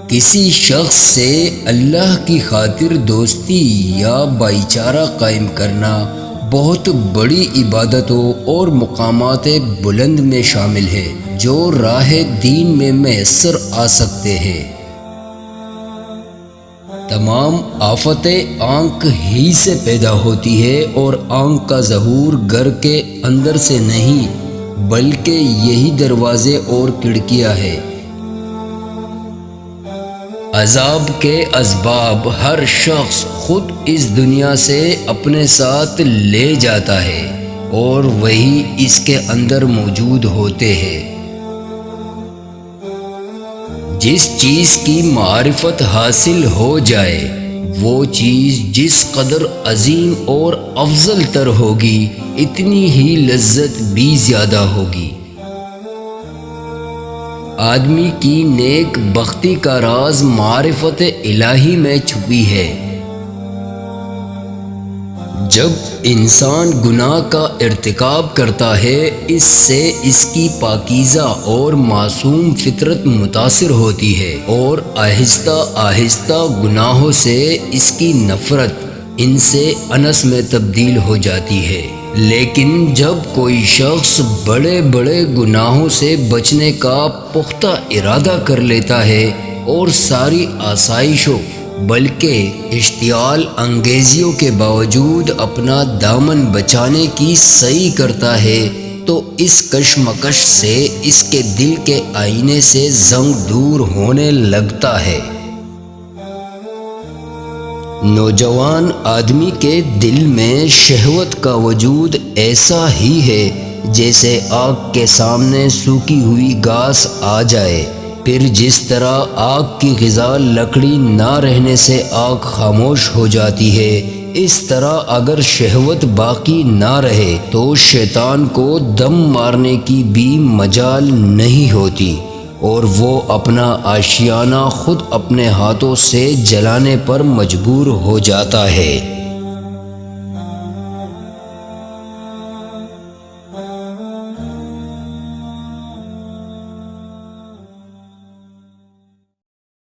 کسی شخص سے اللہ کی خاطر دوستی یا بھائی چارہ قائم کرنا بہت بڑی عبادتوں اور مقامات بلند میں شامل ہے جو راہ دین میں میسر آ سکتے ہیں۔ تمام آفتیں آنکھ ہی سے پیدا ہوتی ہے اور آنکھ کا ظہور گھر کے اندر سے نہیں بلکہ یہی دروازے اور کھڑکیاں ہیں۔ عذاب کے اسباب ہر شخص خود اس دنیا سے اپنے ساتھ لے جاتا ہے اور وہی اس کے اندر موجود ہوتے ہیں۔ جس چیز کی معرفت حاصل ہو جائے وہ چیز جس قدر عظیم اور افضل تر ہوگی اتنی ہی لذت بھی زیادہ ہوگی۔ آدمی کی نیک بختی کا راز معرفت الہی میں چھپی ہے۔ جب انسان گناہ کا ارتکاب کرتا ہے اس سے اس کی پاکیزہ اور معصوم فطرت متاثر ہوتی ہے اور آہستہ آہستہ گناہوں سے اس کی نفرت ان سے انس میں تبدیل ہو جاتی ہے۔ لیکن جب کوئی شخص بڑے بڑے گناہوں سے بچنے کا پختہ ارادہ کر لیتا ہے اور ساری آسائشوں بلکہ اشتعال انگیزیوں کے باوجود اپنا دامن بچانے کی سعی کرتا ہے تو اس کشمکش سے اس کے دل کے آئینے سے زنگ دور ہونے لگتا ہے۔ نوجوان آدمی کے دل میں شہوت کا وجود ایسا ہی ہے جیسے آگ کے سامنے سوکھی ہوئی گھاس آ جائے، پھر جس طرح آگ کی غذا لکڑی نہ رہنے سے آگ خاموش ہو جاتی ہے، اس طرح اگر شہوت باقی نہ رہے تو شیطان کو دم مارنے کی بھی مجال نہیں ہوتی اور وہ اپنا آشیانہ خود اپنے ہاتھوں سے جلانے پر مجبور ہو جاتا ہے۔